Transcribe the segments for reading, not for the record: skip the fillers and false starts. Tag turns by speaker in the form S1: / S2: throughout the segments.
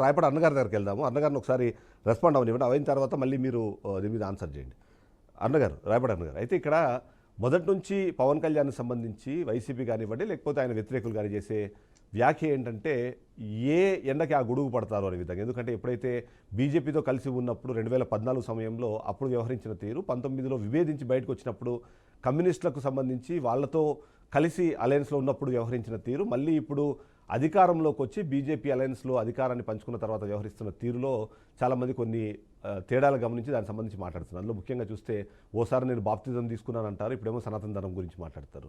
S1: రాయపడి అన్నగారి దగ్గరికి వెళ్దాము. అన్నగారిని ఒకసారి రెస్పాండ్ అవ్వనివ్వండి. అయిన తర్వాత మళ్ళీ మీరు దీని మీద ఆన్సర్ చేయండి. అన్నగారు, రాయపడి అన్నగారు, అయితే ఇక్కడ మొదటి నుంచి పవన్ కళ్యాణ్కి సంబంధించి వైసీపీ కానివ్వండి, లేకపోతే ఆయన వ్యతిరేకులు కానీ చేసే వ్యాఖ్య ఏంటంటే ఏ ఎండకి ఆ గొడుగు పడతారు అనే విధంగా. ఎందుకంటే ఎప్పుడైతే బీజేపీతో కలిసి ఉన్నప్పుడు 2014 సమయంలో అప్పుడు వ్యవహరించిన తీరు, 19లో విభేదించి బయటకు వచ్చినప్పుడు కమ్యూనిస్టులకు సంబంధించి వాళ్ళతో కలిసి అలయన్స్లో ఉన్నప్పుడు వ్యవహరించిన తీరు, మళ్ళీ ఇప్పుడు అధికారంలోకి వచ్చి బీజేపీ అలయన్స్లో అధికారాన్ని పంచుకున్న తర్వాత వ్యవహరిస్తున్న తీరులో చాలామంది కొన్ని తేడాలు గమనించి దానికి సంబంధించి మాట్లాడుతున్నారు. అందులో ముఖ్యంగా చూస్తే ఓసారి నేను బాప్తిజం తీసుకున్నానంటారు, ఇప్పుడేమో సనాతన ధర్మం గురించి మాట్లాడతారు.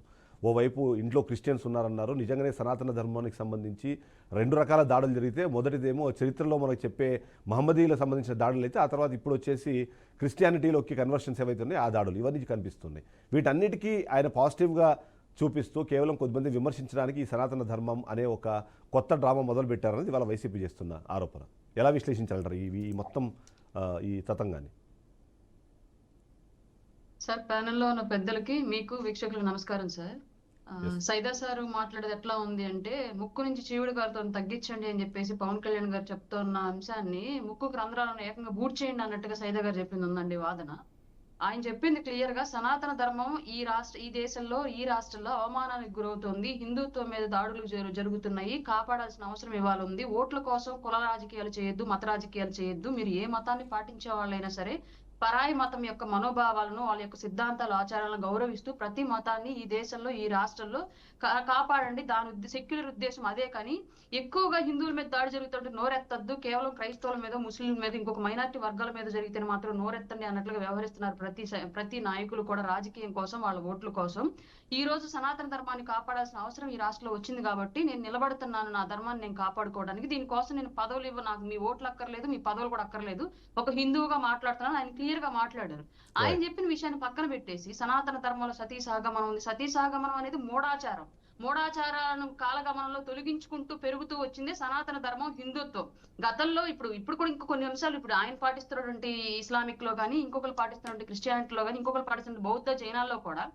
S1: ఓవైపు ఇంట్లో క్రిస్టియన్స్ ఉన్నారన్నారు. నిజంగానే సనాతన ధర్మానికి సంబంధించి 2 రకాల దాడులు జరిగితే, మొదటిదేమో చరిత్రలో మనకు చెప్పే మహమ్మదీయులకు సంబంధించిన దాడులు అయితే, ఆ తర్వాత ఇప్పుడు వచ్చేసి క్రిస్టియానిటీలోకి కన్వర్షన్స్ ఏవైతే ఉన్నాయో ఆ దాడులు ఇవన్నీ కనిపిస్తున్నాయి. వీటన్నిటికీ ఆయన పాజిటివ్గా చూపిస్తూ కేవలం కొద్దిమంది విమర్శించడానికి ఈ సనాతన ధర్మం అనే ఒక కొత్త డ్రామా మొదలుపెట్టారనేది ఇవాళ వైసీపీ చేస్తున్న ఆరోపణ. ఎలా విశ్లేషించాలంటారు ఈ మొత్తం ఈ తతంగాన్ని?
S2: సార్, ప్యానెల్లో ఉన్న పెద్దలకి, మీకు వీక్షకులకు నమస్కారం సార్. సైదా సారు మాట్లాడేది ఎట్లా ఉంది అంటే, ముక్కు నుంచి చీవుడు గారితో తగ్గించండి అని చెప్పేసి పవన్ కళ్యాణ్ గారు చెప్తున్న అంశాన్ని ముక్కుకు రంధ్రాలను ఏకంగా బూట్ చేయండి అన్నట్టుగా సైదా గారు చెప్పింది ఉందండి వాదన. ఆయన చెప్పింది క్లియర్ గా, సనాతన ధర్మం ఈ దేశంలో, ఈ రాష్ట్రంలో అవమానానికి గురవుతుంది, హిందుత్వం మీద దాడులు జరుగుతున్నాయి, కాపాడాల్సిన అవసరం ఇవాళ ఉంది. ఓట్ల కోసం కుల రాజకీయాలు చేయొద్దు, మత రాజకీయాలు చేయొద్దు. మీరు ఏ మతాన్ని పాటించే వాళ్ళైనా సరే పరాయి మతం యొక్క మనోభావాలను, వాళ్ళ యొక్క సిద్ధాంతాలు, ఆచారాలను గౌరవిస్తూ ప్రతి మతాన్ని ఈ దేశంలో, ఈ రాష్ట్రంలో కాపాడండి. దాని సెక్యులర్ ఉద్దేశం అదే. కానీ ఎక్కువగా హిందువుల మీద దాడి జరుగుతుంటే నోరెత్తద్దు, కేవలం క్రైస్తవుల మీద, ముస్లింల మీద, ఇంకొక మైనారిటీ వర్గాల మీద జరిగితే మాత్రం నోరెత్తండి అన్నట్లుగా వ్యవహరిస్తున్నారు ప్రతి నాయకులు కూడా, రాజకీయం కోసం, వాళ్ళ ఓట్ల కోసం. ఈ రోజు సనాతన ధర్మాన్ని కాపాడాల్సిన అవసరం ఈ రాష్ట్రంలో వచ్చింది కాబట్టి నేను నిలబడుతున్నాను, నా ధర్మాన్ని నేను కాపాడుకోవడానికి. దీనికోసం నేను పదవులు నాకు మీ ఓట్లు అక్కర్లేదు, మీ పదవులు కూడా అక్కర్లేదు, ఒక హిందువుగా మాట్లాడుతున్నాను. ఆయన క్లియర్ గా మాట్లాడారు. ఆయన చెప్పిన విషయాన్ని పక్కన పెట్టేసి, సనాతన ధర్మంలో సతీ సహగమనం ఉంది. సతీ సహగమనం అనేది మూఢాచారం. మూఢాచారాలను కాలగమనంలో తొలగించుకుంటూ పెరుగుతూ వచ్చింది సనాతన ధర్మం, హిందుత్వం. గతంలో ఇప్పుడు కూడా ఇంకో కొన్ని అంశాలు, ఇప్పుడు ఆయన పాటిస్తున్నటువంటి ఇస్లామిక్ లో కానీ, ఇంకొకరు పాటిస్తున్నటువంటి క్రిస్టియానిటీలో కానీ, ఇంకొకరు పాటిస్తున్న బౌద్ధ జైనాల్లో కూడా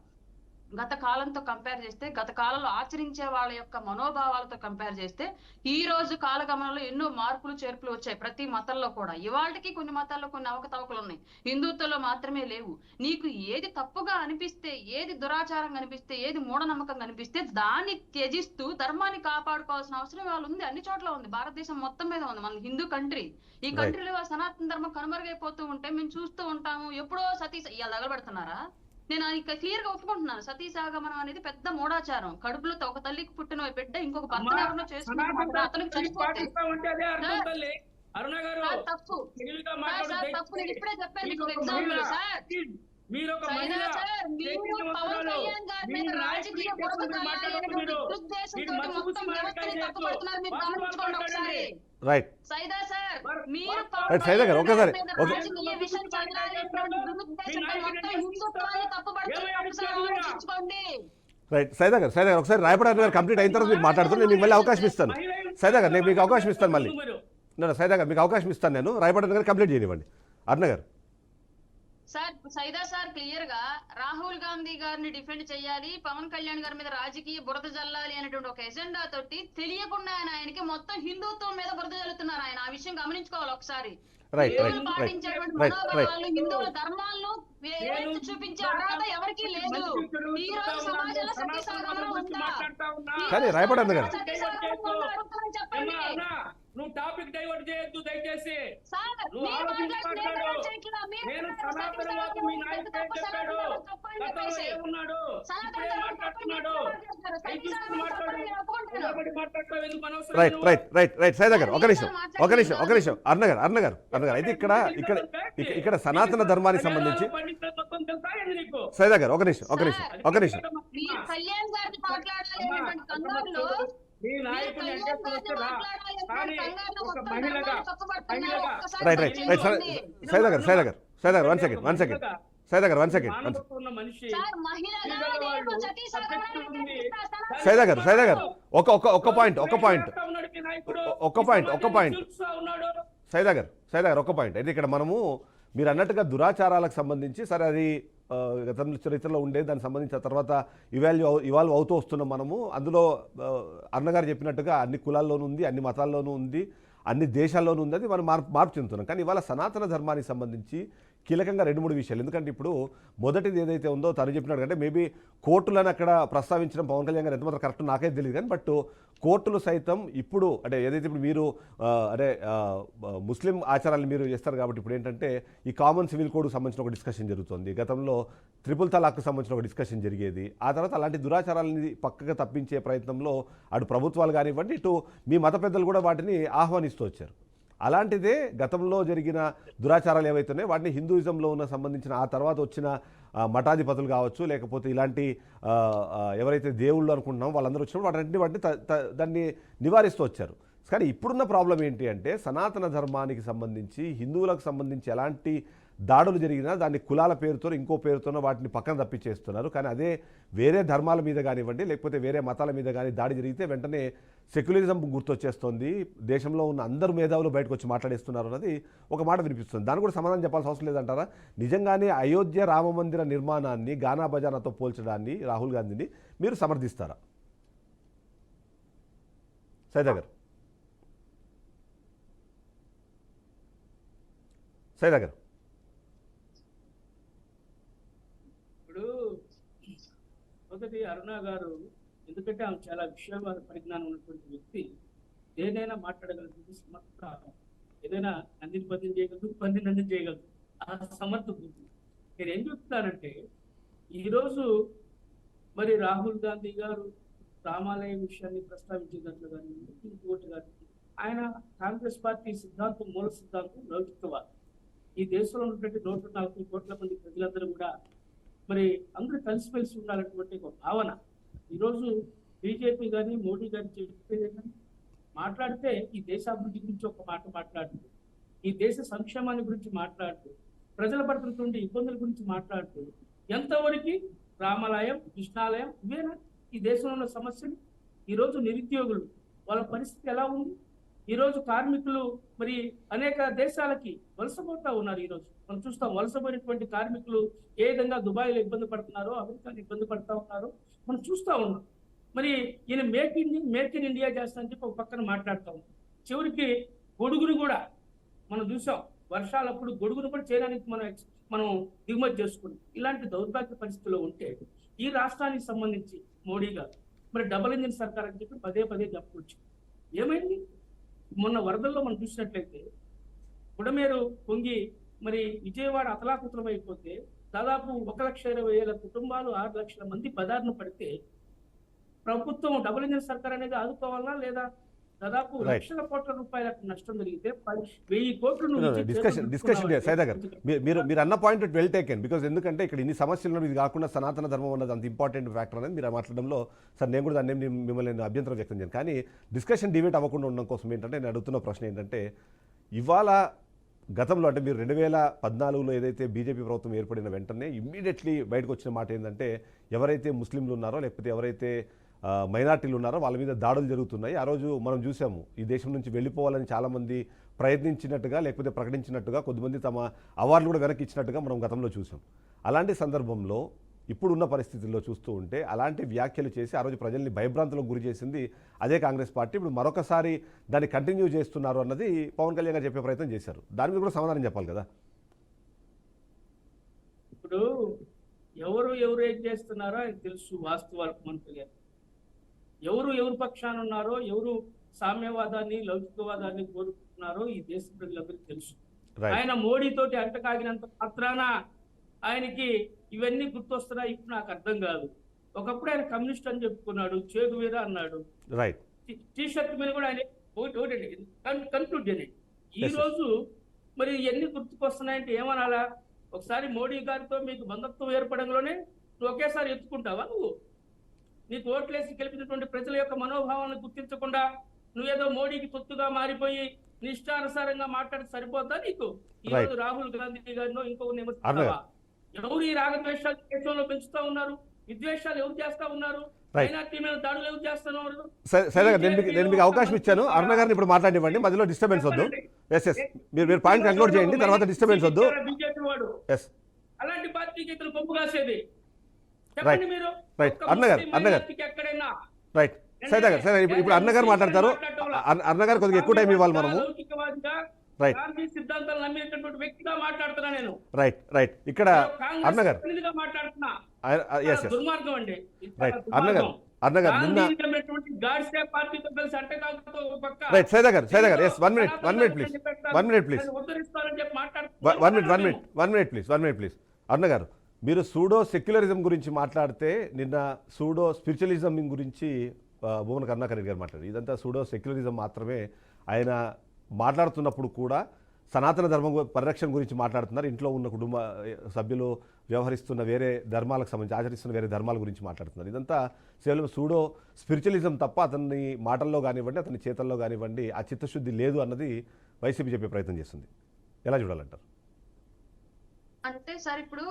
S2: గత కాలంతో కంపేర్ చేస్తే, గత కాలంలో ఆచరించే వాళ్ళ యొక్క మనోభావాలతో కంపేర్ చేస్తే ఈ రోజు కాలగమనంలో ఎన్నో మార్పులు చేర్పులు వచ్చాయి ప్రతి మతంలో కూడా. ఇవాళకి కొన్ని మతాల్లో కొన్ని అవకతవకలు ఉన్నాయి, హిందుత్వంలో మాత్రమే లేవు. నీకు ఏది తప్పుగా అనిపిస్తే, ఏది దురాచారంగా అనిపిస్తే, ఏది మూఢనమ్మకంగా అనిపిస్తే దాన్ని త్యజిస్తూ ధర్మాన్ని కాపాడుకోవాల్సిన అవసరం వాళ్ళు ఉంది. అన్ని చోట్ల ఉంది, భారతదేశం మొత్తం మీద ఉంది. మన హిందూ కంట్రీ. ఈ కంట్రీలో సనాతన ధర్మం కనుమరుగైపోతూ ఉంటే మేము చూస్తూ ఉంటాము. ఎప్పుడో ఇలా తగలబెడుతున్నారా? నేను క్లియర్ గా ఒప్పుకుంటున్నాను, సతీ సహగమనం అనేది పెద్ద మూఢాచారం. కడుపులో ఒక తల్లికి పుట్టిన బిడ్డ ఇంకొక భర్తను ఎవరినో చేసుకుంటే అతనికి చనిపోతే తప్పు. తప్పు. నేను ఇప్పుడే చెప్పాను మీకు ఎగ్జాంపుల్ సార్. పవన్ కళ్యాణ్ గారి మీద రాజకీయ బురద చల్లాలనేటువంటి దురుద్దేశంతో మొత్తం వ్యవస్థని తప్పుపడుతున్నారు. మీరు గమనించుకోండి ఒకసారి.
S1: రైట్
S2: సైదా సార్, మీరు
S1: సైదా గారు ఒకసారి
S2: రాజకీయ విషయం చల్లాలనేటువంటి దురుద్దేశంతో మొత్తం హిందుత్వాన్ని తప్పుపడుతున్నారు.
S1: రైట్ సైదా గారు, ఒకసారి రాయపడానికి గారు కంప్లీట్ అయిన తర్వాత మీరు మాట్లాడుతూ నేను మళ్ళీ అవకాశం ఇస్తాను. సైదా గారు, నేను మీకు అవకాశం ఇస్తాను. మళ్ళీ సైదా గారు మీకు అవకాశం ఇస్తాను. నేను రాయపడానికి గారు కంప్లీట్ చేయనివ్వండి. అర్ణ గారు.
S2: సార్, సైదా సార్ క్లియర్ గా రాహుల్ గాంధీ గారిని డిఫెండ్ చేయాలి, పవన్ కళ్యాణ్ గారి మీద రాజకీయ బురద జల్లాలి అనేటువంటి ఒక ఎజెండా తోటి తెలియకుండా ఆయనకి మొత్తం హిందుత్వం మీద బురద జల్లుతున్నారు. ఆయన ఆ విషయం గమనించుకోవాలి ఒకసారి. పాటించేటువంటి మనోభావాలు, హిందువుల ధర్మాలను చూపించే అర్హత ఎవరికీ లేదు. ఈ రోజు సమాజంలో సతీ సహగమనం ఉందా? చెప్పండి.
S3: నువ్వు టాపిక్ డైవర్ట్ చేయొద్దు దయచేసి. నేను సనాతనవాదు మీ నాయకుడు చెప్పాడు, గతంలో ఏమున్నాడు, ఇప్పుడే మాట్లాడుతున్నాడు.
S1: ఒక నిమిషం అర్ణ గారు, అయితే ఇక్కడ సనాతన ధర్మానికి సంబంధించి సైదా గారు ఒక నిమిషం ఒక పాయింట్ అయితే ఇక్కడ మనము మీరు అన్నట్టుగా దురాచారాలకు సంబంధించి సరే అది గతంలో చరిత్రలో ఉండేది, దానికి సంబంధించిన తర్వాత ఇవాల్వ్ అవుతూ వస్తున్నాం మనము. అందులో అన్నగారు చెప్పినట్టుగా అన్ని కులాల్లోనూ ఉంది, అన్ని మతాల్లోనూ ఉంది. అన్ని దేశాల్లోనూ ఉంది, అది మనం మార్పు చెందుతున్నాం. కానీ ఇవాళ సనాతన ధర్మానికి సంబంధించి కీలకంగా 2-3 విషయాలు. ఎందుకంటే ఇప్పుడు మొదటిది ఏదైతే ఉందో తను చెప్పినట్టు అంటే మేబీ కోర్టులను అక్కడ ప్రస్తావించడం పవన్ కళ్యాణ్ గారు ఎంతమాత్రం కరెక్ట్ నాకైతే తెలియదు, కానీ బట్ కోర్టులు సైతం ఇప్పుడు అంటే ఏదైతే ఇప్పుడు మీరు ముస్లిం ఆచారాలను మీరు చేస్తారు కాబట్టి ఇప్పుడు ఏంటంటే ఈ కామన్ సివిల్ కోడ్కి సంబంధించిన ఒక డిస్కషన్ జరుగుతుంది. గతంలో ట్రిపుల్ తలాక్కి సంబంధించిన ఒక డిస్కషన్ జరిగేది. ఆ తర్వాత అలాంటి దురాచారాలని పక్కగా తప్పించే ప్రయత్నంలో అటు ప్రభుత్వాలు కానివ్వండి, ఇటు మీ మత పెద్దలు కూడా వాటిని ఆహ్వానిస్తూ వచ్చారు. అలాంటిదే గతంలో జరిగిన దురాచారాలు ఏవైతే ఉన్నాయో వాటిని హిందూయిజంలో ఉన్న సంబంధించిన ఆ తర్వాత వచ్చిన మఠాధిపతులు కావచ్చు, లేకపోతే ఇలాంటి ఎవరైతే దేవుళ్ళు అనుకుంటున్నామో వాళ్ళందరూ వచ్చినప్పుడు వాటిని దాన్ని నివారిస్తూ వచ్చారు. కానీ ఇప్పుడున్న ప్రాబ్లం ఏంటి అంటే సనాతన ధర్మానికి సంబంధించి హిందువులకు సంబంధించి ఎలాంటి దాడులు జరిగినా దాన్ని కులాల పేరుతో ఇంకో పేరుతోనో వాటిని పక్కన తప్పించేస్తున్నారు. కానీ అదే వేరే ధర్మాల మీద కానివ్వండి, లేకపోతే వేరే మతాల మీద కానీ దాడి జరిగితే వెంటనే సెక్యులరిజం గుర్తొచ్చేస్తుంది, దేశంలో ఉన్న అందరు మేధావులు బయటకు వచ్చి మాట్లాడేస్తున్నారు అన్నది ఒక మాట వినిపిస్తుంది. దాన్ని కూడా సమాధానం చెప్పాల్సిన అవసరం లేదంటారా? నిజంగానే అయోధ్య రామ మందిర నిర్మాణాన్ని గానా బజానాతో పోల్చడాన్ని రాహుల్ గాంధీని మీరు సమర్థిస్తారా? సైదా గారు.
S3: మొదటి అరుణ గారు, ఎందుకంటే ఆమె చాలా విషయాల పరిజ్ఞానం ఉన్నటువంటి వ్యక్తి, ఏదైనా మాట్లాడగలదు, సమర్థ, ఏదైనా నందిని పద్యం చేయగలదు, పంది నందిని చేయగలదు, ఆ సమర్థ బుద్ధి. నేను ఏం చెప్తున్నానంటే ఈరోజు మరి రాహుల్ గాంధీ గారు రామాలయ విషయాన్ని ప్రస్తావించినట్లు కానీ ఇంకోటి కానీ ఆయన కాంగ్రెస్ పార్టీ సిద్ధాంతం, మూల సిద్ధాంతం లౌకికవాదం. ఈ దేశంలో ఉన్నటువంటి 140 కోట్ల మంది ప్రజలందరూ కూడా మరి అందరూ కలిసిమెలిసి ఉండాలన్నటువంటి ఒక భావన. ఈరోజు బీజేపీ కానీ మోడీ గారి చెప్పేది మాట్లాడితే ఈ దేశాభివృద్ధి గురించి ఒక మాట మాట్లాడుతూ, ఈ దేశ సంక్షేమాన్ని గురించి మాట్లాడుతూ, ప్రజల పడుతున్నటువంటి ఇబ్బందుల గురించి మాట్లాడుతూ, ఎంతవరకు రామాలయం, కృష్ణాలయం ఇవేనా ఈ దేశంలో ఉన్న సమస్యలు? ఈరోజు నిరుద్యోగులు వాళ్ళ పరిస్థితి ఎలా ఉంది? ఈరోజు కార్మికులు మరి అనేక దేశాలకి వలసపోతా ఉన్నారు. ఈరోజు మనం చూస్తాం వలసపోయినటువంటి కార్మికులు ఏ విధంగా దుబాయ్లో ఇబ్బంది పడుతున్నారో, అమెరికాలో ఇబ్బంది పడుతూ ఉన్నారో మనం చూస్తూ ఉన్నాం. మరి ఈయన మేక్ ఇన్ ఇండియా చేస్తానని చెప్పి ఒక పక్కన మాట్లాడుతూ ఉన్నాం. చివరికి గొడుగును కూడా మనం చూసాం, వర్షాలప్పుడు గొడుగును కూడా చేయడానికి మనం దిగుమతి చేసుకున్నాం. ఇలాంటి దౌర్భాగ్య పరిస్థితుల్లో ఉంటే ఈ రాష్ట్రానికి సంబంధించి మోడీ గారు మరి డబుల్ ఇంజిన్ సర్కార్ అని చెప్పి పదే చెప్పుకోవచ్చు. ఏమైంది? మొన్న వరదల్లో మనం చూసినట్లయితే బుడమేరు పొంగి మరి విజయవాడ అతలాకుతలం అయిపోతే దాదాపు 1,20,000 కుటుంబాలు 6 లక్షల మంది బదారును పడితే ప్రభుత్వం డబుల్ ఇంజిన్ సర్కార్ అనేది ఆదుకోవాలా లేదా? దాదాపు లక్షల కోట్ల రూపాయల నష్టం జరిగితే 1000 కోట్లు
S1: డిస్కషన్ సైదా గారు, మీరు అన్న పాయింట్ వెల్ టేకెన్. బికాజ్ ఎందుకంటే ఇక్కడ ఇన్ని సమస్యలు ఇది కాకుండా సనాతన ధర్మం అన్నది అంత ఇంపార్టెంట్ ఫ్యాక్టర్ అనేది మీరు మాట్లాడడంలో సార్ నేను కూడా దాన్ని మిమ్మల్ని అభ్యంతరం వ్యక్తం చేయను. కానీ డిస్కషన్ డిబేట్ అవ్వకుండా ఉండడం కోసం ఏంటంటే నేను అడుగుతున్న ప్రశ్న ఏంటంటే ఇవాళ గతంలో అంటే మీరు 2014లో ఏదైతే బీజేపీ ప్రభుత్వం ఏర్పడిన వెంటనే ఇమ్మీడియట్లీ బయటకు వచ్చిన మాట ఏంటంటే ఎవరైతే ముస్లింలు ఉన్నారో లేకపోతే ఎవరైతే మైనార్టీలు ఉన్నారో వాళ్ళ మీద దాడులు జరుగుతున్నాయి. ఆ రోజు మనం చూసాము ఈ దేశం నుంచి వెళ్ళిపోవాలని చాలామంది ప్రయత్నించినట్టుగా లేకపోతే ప్రకటించినట్టుగా కొద్దిమంది తమ అవార్డులు కూడా వెనక్కి ఇచ్చినట్టుగా మనం గతంలో చూసాం. అలాంటి సందర్భంలో ఇప్పుడున్న పరిస్థితుల్లో చూస్తూ ఉంటే అలాంటి వ్యాఖ్యలు చేసి ఆ రోజు ప్రజల్ని భయభ్రాంతులకు గురి చేసింది అదే కాంగ్రెస్ పార్టీ. ఇప్పుడు మరొకసారి దాన్ని కంటిన్యూ చేస్తున్నారు అన్నది పవన్ కళ్యాణ్ గారు చెప్పే ప్రయత్నం చేశారు. దాని మీద కూడా సమాధానం చెప్పాలి కదా.
S3: ఇప్పుడు ఎవరు ఏం చేస్తున్నారో ఆయన తెలుసు. వాస్తవాలకు పవన్ కళ్యాణ్ ఎవరు పక్షాన ఉన్నారో, ఎవరు సామ్యవాదాన్ని లౌకికవాదాన్ని కోరుకుంటున్నారో ఈ దేశ ప్రజలందరికీ తెలుసు. ఆయన మోడీతోటి అంటకాగినంత మాత్రాన ఆయనకి ఇవన్నీ గుర్తొస్తున్నాయి. ఇప్పుడు నాకు అర్థం కాదు. ఒకప్పుడు ఆయన కమ్యూనిస్ట్ అని చెప్పుకున్నాడు, చేగువేరా అన్నాడు, టీ షర్ట్ మీద కూడా ఆయన ఒకటి కన్క్లూడ్ చేయండి. ఈ రోజు మరి ఇవన్నీ గుర్తుకొస్తున్నాయంటే ఏమనాలా? ఒకసారి మోడీ గారితో మీకు బంధుత్వం ఏర్పడంలోనే నువ్వు ఒకేసారి ఎత్తుకుంటావా? నీకు ఓట్లేసి గెలిపినటువంటి ప్రజల యొక్క మనోభావాలను గుర్తించకుండా నువ్వేదో మోడీకి తొత్తుగా మారిపోయి నీ ఇష్టానుసారంగా మాట్లాడి సరిపోతా నీకు? ఈ రోజు రాహుల్ గాంధీ గారినో ఇంకొక నియమిస్తావా? ఎవరు ఈ రాగద్వేషాలు దేశంలో పెంచుతా ఉన్నారు? విద్వేషాలు ఎవరు చేస్తా ఉన్నారు? మైనార్టీ మీద దాడులు ఎవరు చేస్తున్నారు?
S1: నేను మీకు అవకాశం ఇచ్చాను. అరుణ గారిని ఇప్పుడు మాట్లాడివ్వండి, మధ్యలో డిస్టర్బెన్స్ వద్దు. మీరు పాయింట్ కంక్లూడ్ చేయండి, తర్వాత డిస్టర్బెన్స్ వద్దు.
S3: బీజేపీ వాడు అలాంటి పార్టీకి ఇతను పంపు కాసేది.
S1: రైట్ అరుణ గారు
S3: ఎక్కడైనా
S1: రైట్ సైదా గారు ఇప్పుడు అన్నగారు మాట్లాడతారు. అన్నగారు కొద్దిగా ఎక్కువ టైం ఇవ్వాలి మనము.
S3: లౌకికవాదిగా
S1: రైట్
S3: గాంధీ సిద్ధాంతాలు నమ్మేటటువంటి వ్యక్తిగా మాట్లాడుతున్నా నేను.
S1: రైట్ ఇక్కడ
S3: కాంగ్రెస్
S1: అన్నగారు
S3: ప్రతినిధిగా మాట్లాడుతున్నా.
S1: ఎస్
S3: దుర్మార్గం అండి. ఇది చాలా
S1: రైట్
S3: దుర్మార్గం.
S1: అన్నగారు నిన్న
S3: గాంధీని నమ్మినటువంటి గాడ్సే పార్టీతో కలిసి అంటకాగుతూ ఒక పక్క
S1: రైట్ సైదా గారు yes 1 minute please 1 minute please
S3: దాన్ని ఉద్ధరిస్తారని చెప్పి
S1: 1 minute ప్లీజ్ అన్నగారు, మీరు సూడో సెక్యులరిజం గురించి మాట్లాడితే నిన్న సూడో స్పిరిచువలిజం గురించి భువన కరుణాకర్ రెడ్డి గారు మాట్లాడారు. ఇదంతా సూడో సెక్యులరిజం మాత్రమే. ఆయన మాట్లాడుతున్నప్పుడు కూడా సనాతన ధర్మం పరిరక్షణ గురించి మాట్లాడుతున్నారు. ఇంట్లో ఉన్న కుటుంబ సభ్యులు వ్యవహరిస్తున్న వేరే ధర్మాలకు సంబంధించి ఆచరిస్తున్న వేరే ధర్మాల గురించి మాట్లాడుతున్నారు. ఇదంతా కేవలం సూడో స్పిరిచువలిజం తప్ప అతని మాటల్లో కానివ్వండి, అతని చేతల్లో కానివ్వండి ఆ చిత్తశుద్ధి లేదు అన్నది వైసీపీ చెప్పే ప్రయత్నం చేస్తుంది. ఎలా చూడాలంటారు?
S2: అంటే సార్ ఇప్పుడు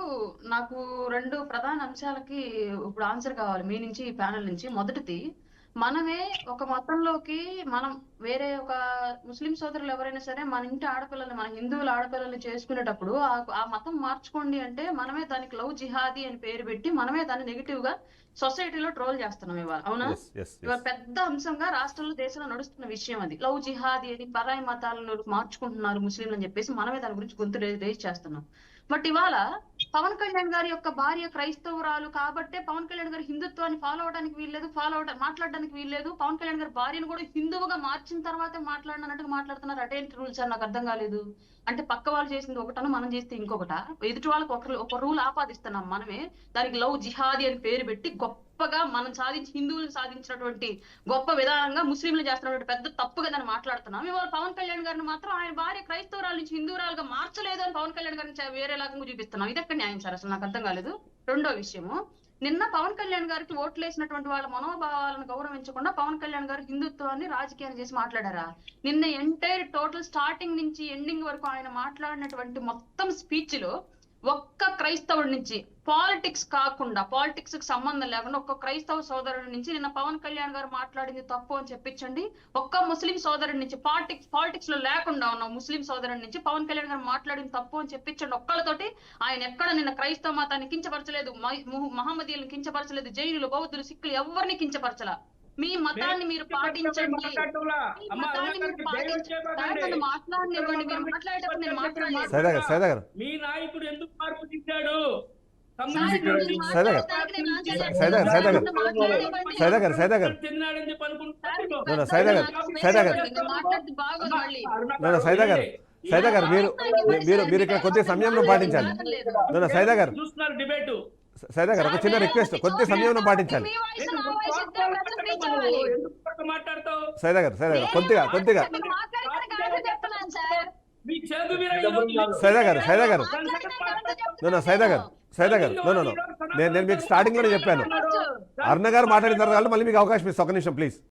S2: నాకు 2 ప్రధాన అంశాలకి ఇప్పుడు ఆన్సర్ కావాలి మీ నుంచి, ఈ ప్యానెల్ నుంచి. మొదటిది, మనమే ఒక మతంలోకి మనం వేరే ఒక ముస్లిం సోదరులు ఎవరైనా సరే మన ఇంటి ఆడపిల్లల్ని, మన హిందువుల ఆడపిల్లల్ని చేసుకునేటప్పుడు ఆ మతం మార్చుకోండి అంటే మనమే దానికి లవ్ జిహాదీ అని పేరు పెట్టి మనమే దాన్ని నెగిటివ్ గా సొసైటీలో ట్రోల్ చేస్తున్నాం ఇవాళ. అవునా? ఇవాళ పెద్ద అంశంగా రాష్ట్రంలో, దేశంలో నడుస్తున్న విషయం అది. లవ్ జిహాదీ అని పరాయి మతాలను మార్చుకుంటున్నారు ముస్లింలు అని చెప్పేసి మనమే దాని గురించి గొంతు రేజ్ చేస్తున్నాం. బట్ ఇవాళ పవన్ కళ్యాణ్ గారి యొక్క భార్య క్రైస్తవురాలు కాబట్టే పవన్ కళ్యాణ్ గారి హిందుత్వాన్ని ఫాలో అవడానికి వీల్లేదు, మాట్లాడడానికి వీల్లేదు. పవన్ కళ్యాణ్ గారి భార్యను కూడా హిందువుగా మార్చిన తర్వాతే మాట్లాడినట్టుగా మాట్లాడుతున్నారు. అటేంటి రూల్స్ అని నాకు అర్థం కాలేదు. అంటే పక్క వాళ్ళు చేసింది ఒకటను మనం చేస్తే ఇంకొకట, ఎదుటి వాళ్ళకి ఒక రూల్ ఆపాదిస్తున్నాం మనమే. దానికి లవ్ జిహాదీ అని పేరు పెట్టి గొప్పగా మనం హిందువులు సాధించినటువంటి గొప్ప విధానంగా ముస్లింలు చేస్తున్నటువంటి పెద్ద తప్పుగా దాన్ని మాట్లాడుతున్నాం. ఇవాళ పవన్ కళ్యాణ్ గారిని మాత్రం ఆయన భార్య క్రైస్తవురాల నుంచి హిందువురాలుగా మార్చలేదు అని పవన్ కళ్యాణ్ గారిని వేరేలాగా చూపిస్తున్నాం. ఇది ఎక్కడ న్యాయం సార్? అసలు నాకు అర్థం కాలేదు. రెండో విషయము, నిన్న పవన్ కళ్యాణ్ గారికి ఓట్లేసినటువంటి వాళ్ళ మనోభావాలను గౌరవించకుండా పవన్ కళ్యాణ్ గారు హిందుత్వాన్ని రాజకీయాన్ని చేసి మాట్లాడారా? నిన్న ఎంటైర్ టోటల్ స్టార్టింగ్ నుంచి ఎండింగ్ వరకు ఆయన మాట్లాడినటువంటి మొత్తం స్పీచ్ లో ఒక్క క్రైస్తవుడి నుంచి, పాలిటిక్స్ కాకుండా, పాలిటిక్స్ కి సంబంధం లేకుండా ఒక్క క్రైస్తవ సోదరుడి నుంచి నిన్న పవన్ కళ్యాణ్ గారు మాట్లాడింది తప్పు అని చెప్పించండి. ఒక్క ముస్లిం సోదరుడి నుంచి, పాలిటిక్స్ లో లేకుండా ఉన్న ముస్లిం సోదరుడి నుంచి పవన్ కళ్యాణ్ గారు మాట్లాడింది తప్పు అని చెప్పించండి. ఒక్కళ్ళతోటి ఆయన ఎక్కడ నిన్న క్రైస్తవ మతాన్ని కించపరచలేదు, మహమ్మదీయులను కించపరచలేదు, జైనులు, బౌద్ధులు, సిక్కులు ఎవరిని కించపరచలా. మీ మతాన్ని మీరు పాటించండి. మాట్లాడనివ్వండి. మీరు మాట్లాడేటప్పుడు నేను మాట్లాడలేదు.
S3: మీ నాయకుడు ఎందుకు మార్పు తిట్టాడు?
S1: సైదా గారు మీరు ఇక్కడ కొద్ది సమయంలో పాటించాలి. సైదా గారు ఒక చిన్న రిక్వెస్ట్, కొద్ది సమయంలో పాటించాలి. సైదా గారు కొద్దిగా సైదా గారు నేను మీకు స్టార్టింగ్ లోనే చెప్పాను. అరుణ గారు మాట్లాడిన తర్వాత మళ్ళీ మీకు అవకాశం ఇస్తాను. ఒక నిమిషం ప్లీజ్.